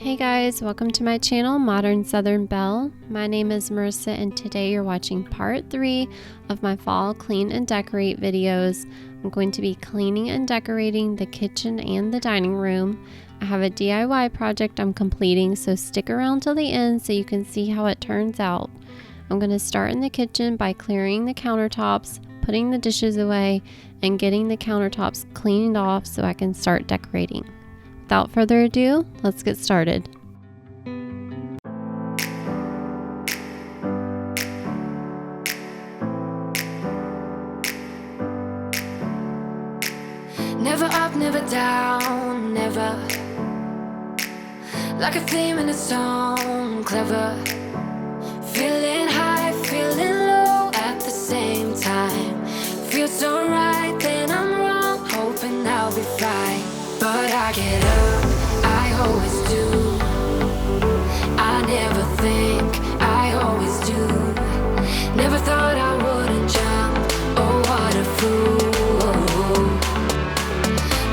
Hey guys, welcome to my channel, Modern Southern Belle. My name is Merissa and today you're watching part 3 of my fall clean and decorate videos. I'm going to be cleaning and decorating the kitchen and the dining room. I have a DIY project I'm completing, so stick around till the end so you can see how it turns out. I'm going to start in the kitchen by clearing the countertops, putting the dishes away, and getting the countertops cleaned off so I can start decorating. Without further ado, let's get started. Never up, never down, never. Like a theme in a song, clever. Feeling high, feeling low at the same time. Feels so right, then I'm wrong, hoping I'll be fine. But I get up, I always do. I never think, I always do. Never thought I wouldn't jump, oh what a fool.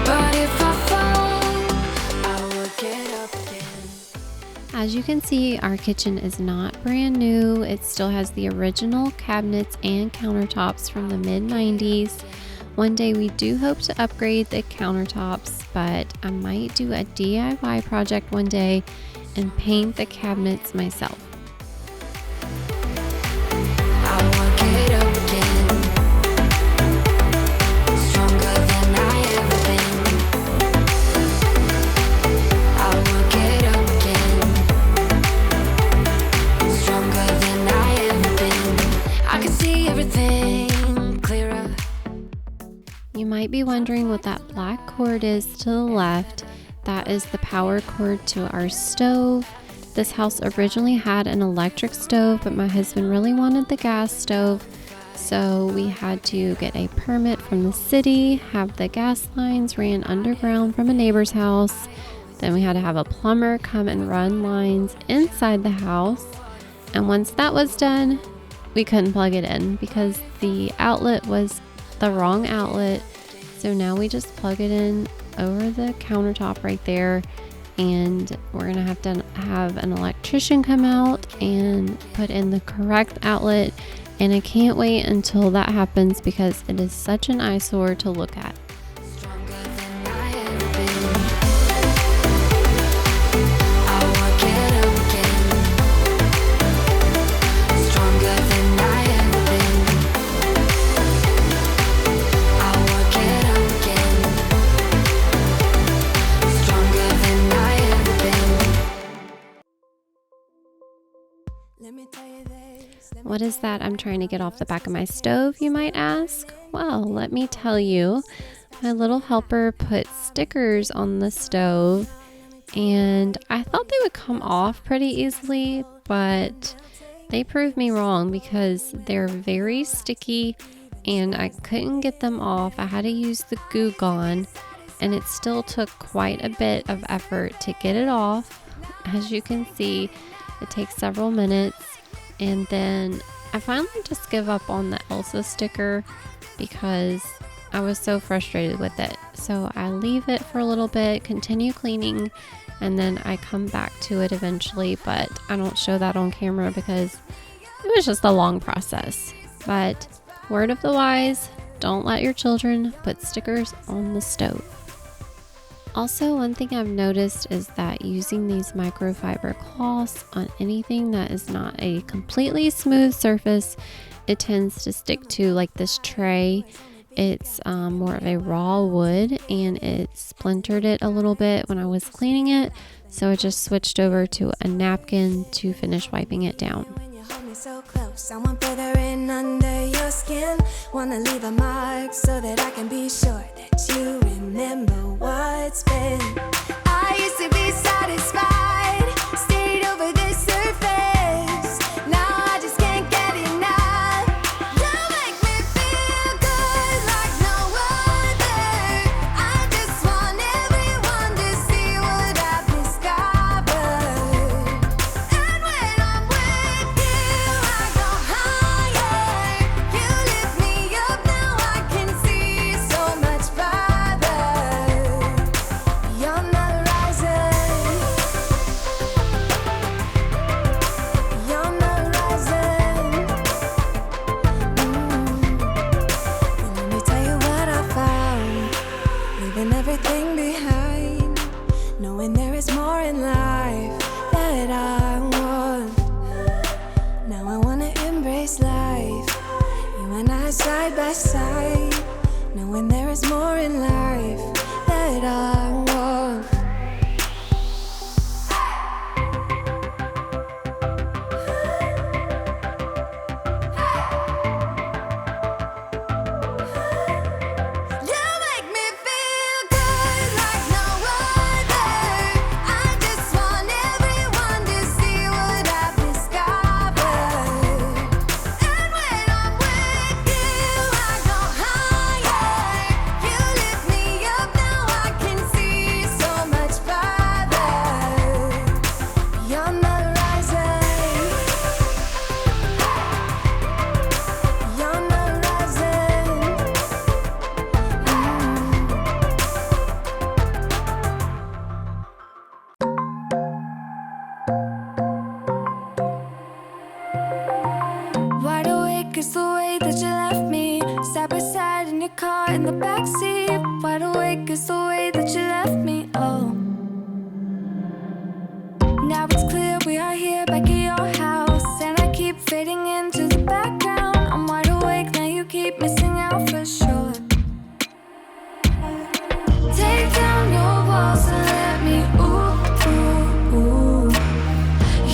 But if I fall, I will get up again. As you can see, our kitchen is not brand new. It still has the original cabinets and countertops from the mid-90s. One day we do hope to upgrade the countertops, but I might do a DIY project one day and paint the cabinets myself. I will get up again, stronger than I ever been. I will get up again, stronger than I ever been. I can see everything clearer. You might be wondering what that black cord is to the left. That is the power cord to our stove. This house originally had an electric stove, but my husband really wanted the gas stove. So we had to get a permit from the city, have the gas lines ran underground from a neighbor's house. Then we had to have a plumber come and run lines inside the house. And once that was done, we couldn't plug it in because the outlet was the wrong outlet. So now we just plug it in over the countertop right there, and we're gonna have to have an electrician come out and put in the correct outlet, and I can't wait until that happens because it is such an eyesore to look at. Stronger than I ever been. I will get up again, stronger than I ever been. I will get up again, stronger than I ever been. Let me tell you this. What is that I'm trying to get off the back of my stove, you might ask? Well, let me tell you. My little helper put stickers on the stove, and I thought they would come off pretty easily, but they proved me wrong because they're very sticky and I couldn't get them off. I had to use the Goo Gone, and it still took quite a bit of effort to get it off. As you can see, it takes several minutes, and then I finally just give up on the Elsa sticker because I was so frustrated with it. So I leave it for a little bit, continue cleaning, and then I come back to it eventually, but I don't show that on camera because it was just a long process. But word of the wise, don't let your children put stickers on the stove. Also, one thing I've noticed is that using these microfiber cloths on anything that is not a completely smooth surface, it tends to stick to, like this tray. It's more of a raw wood, and it splintered it a little bit when I was cleaning it, so I just switched over to a napkin to finish wiping it down. When you hold me so close, I want further in under your skin. Wanna leave a mark so that I can be sure that you remember what's been. I used to be satisfied, stayed over the surface. Now I just can't get enough. You make me feel good like no other. I just want everyone to see what I've discovered. And when I'm with you, I go higher. You lift me up, now I can see so much farther. You're not there is more in life that I want. Now I wanna embrace life, you and I side by side, knowing there is more in life that I want. Is the way that you left me, side by side in your car in the backseat. Wide awake is the way that you left me, oh. Now it's clear we are here back at your house, and I keep fading into the background. I'm wide awake, now you keep missing out for sure. Take down your walls and let me, ooh, ooh, ooh.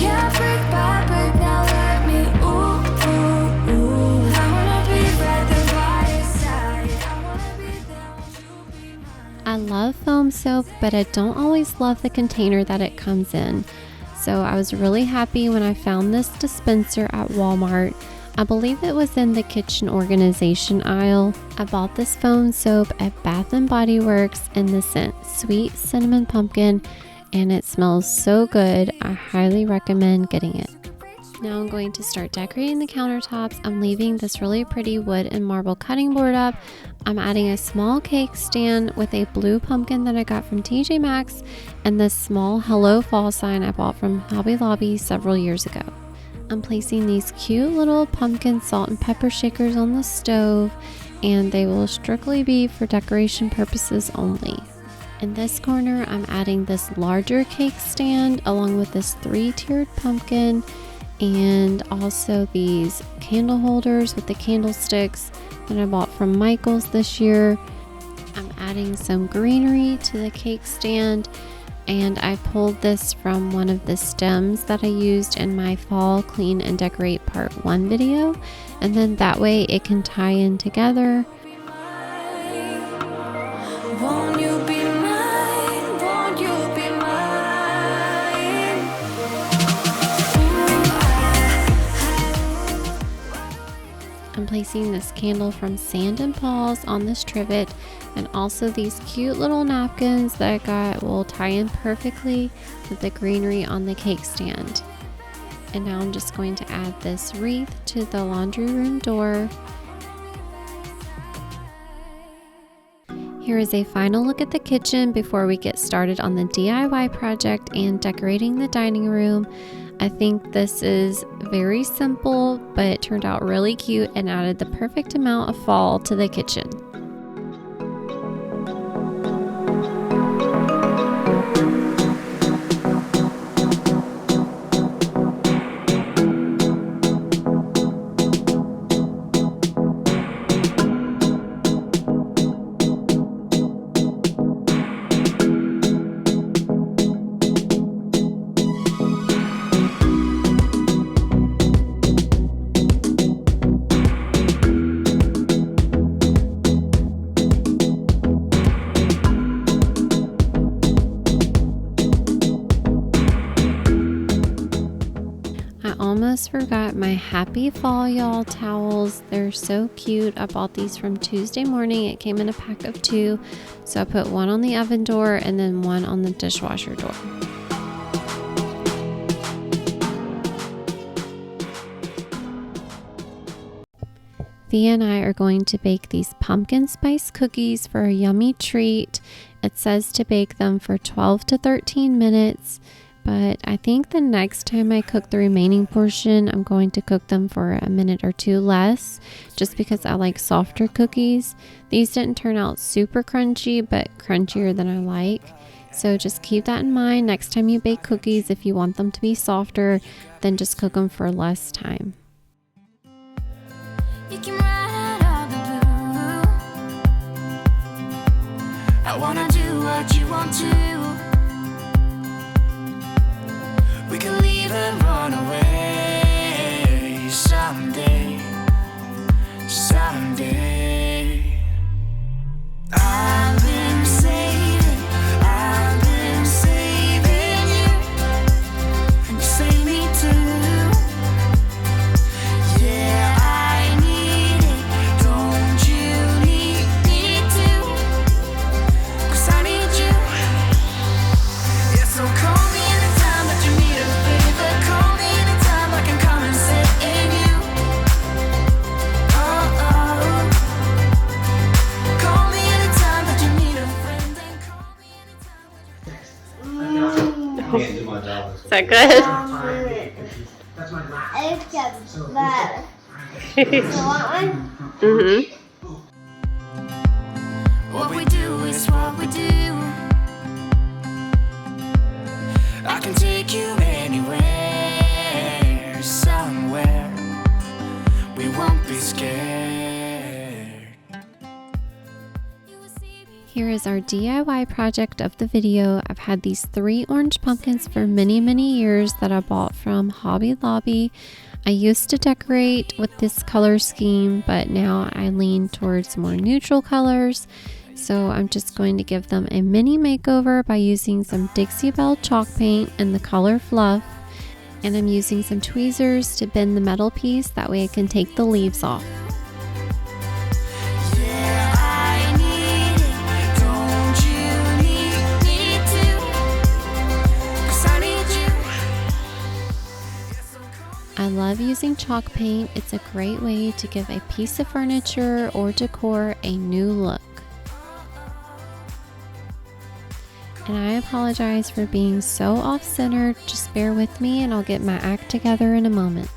Yeah, brick by brick, now let me, ooh, ooh, ooh. I wanna be right there by your side. I wanna be there, won't you be mine? I love foam soap, but I don't always love the container that it comes in. So I was really happy when I found this dispenser at Walmart. I believe it was in the kitchen organization aisle. I bought this foam soap at Bath & Body Works in the scent Sweet Cinnamon Pumpkin, and it smells so good. I highly recommend getting it. Now I'm going to start decorating the countertops. I'm leaving this really pretty wood and marble cutting board up. I'm adding a small cake stand with a blue pumpkin that I got from TJ Maxx and this small Hello Fall sign I bought from Hobby Lobby several years ago. I'm placing these cute little pumpkin salt and pepper shakers on the stove, and they will strictly be for decoration purposes only. In this corner, I'm adding this larger cake stand along with this 3-tiered pumpkin, and also these candle holders with the candlesticks that I bought from Michael's this year. I'm adding some greenery to the cake stand, and I pulled this from one of the stems that I used in my fall clean and decorate part 1 video, and then that way it can tie in together. Won't you be mine? Won't you be mine? I'm placing this candle from Sand and Paws on this trivet, and also these cute little napkins that I got will tie in perfectly with the greenery on the cake stand. And now I'm just going to add this wreath to the laundry room door. Here is a final look at the kitchen before we get started on the DIY project and decorating the dining room. I think this is very simple, but it turned out really cute and added the perfect amount of fall to the kitchen. Almost forgot my Happy Fall Y'all towels. They're so cute. I bought these from Tuesday Morning. It came in a pack of 2, so I put one on the oven door and then one on the dishwasher door. Thea and I are going to bake these pumpkin spice cookies for a yummy treat. It says to bake them for 12 to 13 minutes. But I think the next time I cook the remaining portion, I'm going to cook them for a minute or 2 less, just because I like softer cookies. These didn't turn out super crunchy, but crunchier than I like. So just keep that in mind next time you bake cookies. If you want them to be softer, then just cook them for less time. You can ride all the blue. I wanna do what you want to. We can leave and run away someday, someday. I've been saving you, and you save me too. Yeah, I need it, don't you need me too? 'Cause I need you. Yeah, so call me anytime that you need a favor. Call me anytime I can come and sit in you. Oh, oh. Call me anytime that you need a friend. And call me anytime. Is that good? It's bad. You want one? Mm-hmm. What we do is what we do. I can take you anywhere, somewhere. We won't be scared. Here is our DIY project of the video. I've had these 3 orange pumpkins for many, many years that I bought from Hobby Lobby. I used to decorate with this color scheme, but now I lean towards more neutral colors. So I'm just going to give them a mini makeover by using some Belle chalk paint in the color Fluff. And I'm using some tweezers to bend the metal piece, that way I can take the leaves off. Yeah, I need it, don't you need me too? 'Cause I need you. Yeah, so call me. I love using chalk paint. It's a great way to give a piece of furniture or decor a new look. And I apologize for being so off-centered. Just bear with me and I'll get my act together in a moment.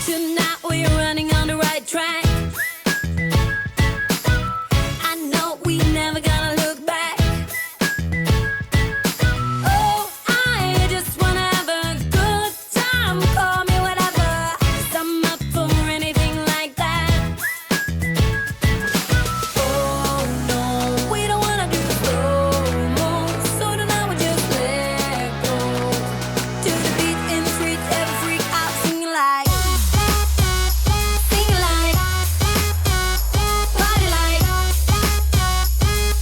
Tonight we're running on the right track. I know we never gonna look back. Oh, I just wanna have a good time. Call me whatever, 'cause I'm up for anything like that. Oh no, we don't wanna do slow-mo, so tonight we just let go. To the beat in the streets, every freak out singing like, party like,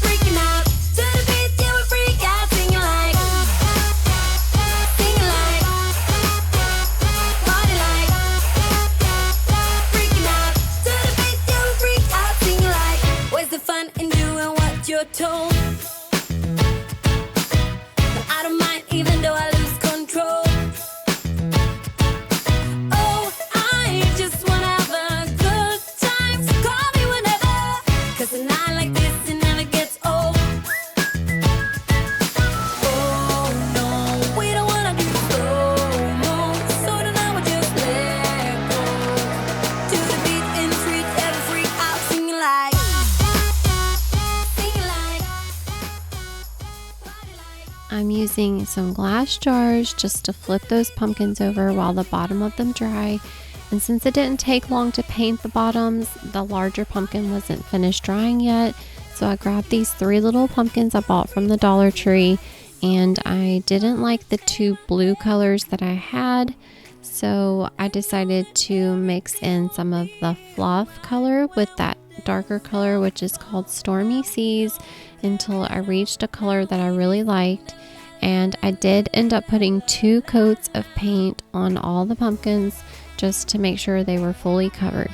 freaking out. To the beat, yeah, we freak out singing like, party like, freaking out. To the beat, yeah, we freak out singing like. Where's the fun in doing what you're told? But I don't mind even though I lose control. Oh, I just wanna have a good time. So call me whenever, 'cause a night like this, it never gets old. Oh no, we don't wanna do slow-mo, so tonight we just let go. To the beat in the streets, every freak out singing like, party like. I'm using some glass jars just to flip those pumpkins over while the bottom of them dry. And since it didn't take long to paint the bottoms, the larger pumpkin wasn't finished drying yet. So I grabbed these 3 little pumpkins I bought from the Dollar Tree, and I didn't like the 2 blue colors that I had. So I decided to mix in some of the Fluff color with that darker color, which is called Stormy Seas, until I reached a color that I really liked. And I did end up putting 2 coats of paint on all the pumpkins just to make sure they were fully covered.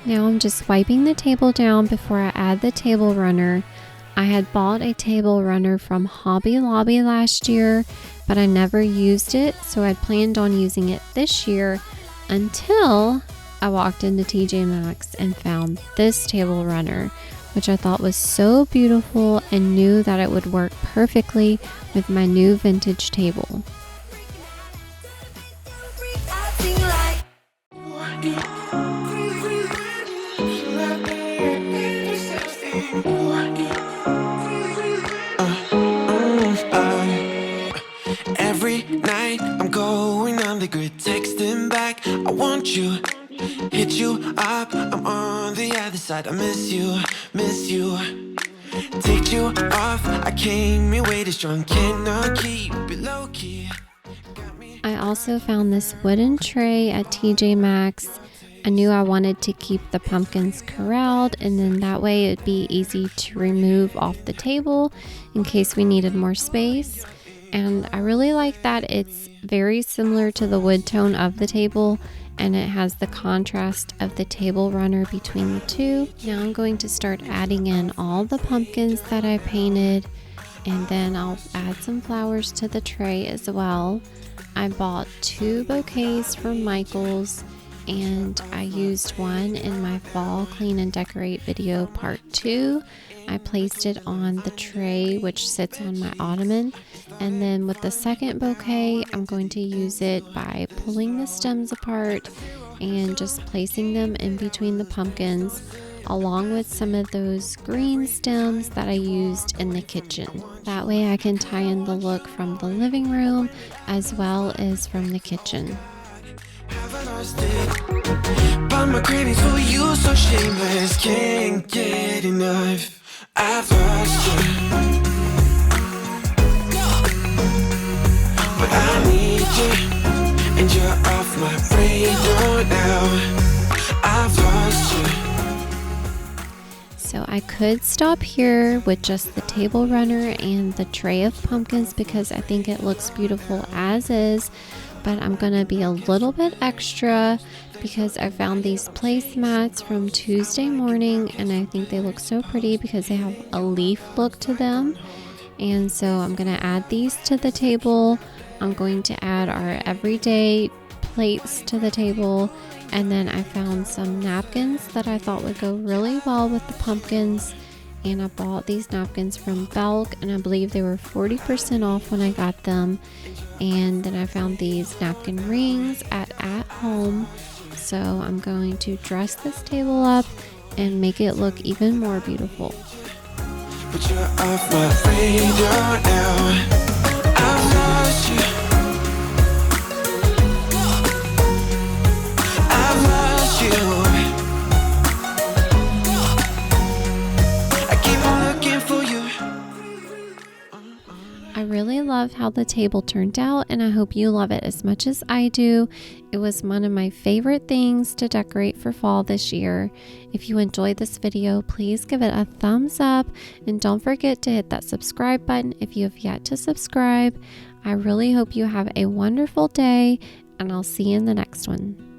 Now I'm just wiping the table down before I add the table runner. I had bought a table runner from Hobby Lobby last year, but I never used it, so I'd planned on using it this year until I walked into TJ Maxx and found this table runner, which I thought was so beautiful and knew that it would work perfectly with my new vintage table. Every night I'm going on the grid, texting back, I want you, hit you up, I'm on the other side, I miss you, take you off, I came here way too strong, cannot keep it low key. I also found this wooden tray at TJ Maxx. I knew I wanted to keep the pumpkins corralled, and then that way it'd be easy to remove off the table in case we needed more space. And I really like that it's very similar to the wood tone of the table, and it has the contrast of the table runner between the two. Now I'm going to start adding in all the pumpkins that I painted, and then I'll add some flowers to the tray as well. I bought 2 bouquets from Michael's, and I used one in my fall clean and decorate video part 2. I placed it on the tray which sits on my ottoman, and then with the second bouquet I'm going to use it by pulling the stems apart and just placing them in between the pumpkins, along with some of those green stems that I used in the kitchen. That way I can tie in the look from the living room as well as from the kitchen. But my cravings for you so shameless, can't get enough. I've lost you, but I need you, and you're off my radar now. I've lost you. So I could stop here with just the table runner and the tray of pumpkins because I think it looks beautiful as is, but I'm gonna be a little bit extra because I found these placemats from Tuesday morning, and I think they look so pretty because they have a leaf look to them. And so I'm gonna add these to the table. I'm going to add our everyday plates to the table, and then I found some napkins that I thought would go really well with the pumpkins, and I bought these napkins from Belle, and I believe they were 40% off when I got them. And then I found these napkin rings at Home, so I'm going to dress this table up and make it look even more beautiful. But you're off my radar now. I've lost you. I've lost you. I keep on looking for you. I really love how the table turned out, and I hope you love it as much as I do. It was one of my favorite things to decorate for fall this year. If you enjoyed this video, please give it a thumbs up, and don't forget to hit that subscribe button if you have yet to subscribe. I really hope you have a wonderful day, and I'll see you in the next one.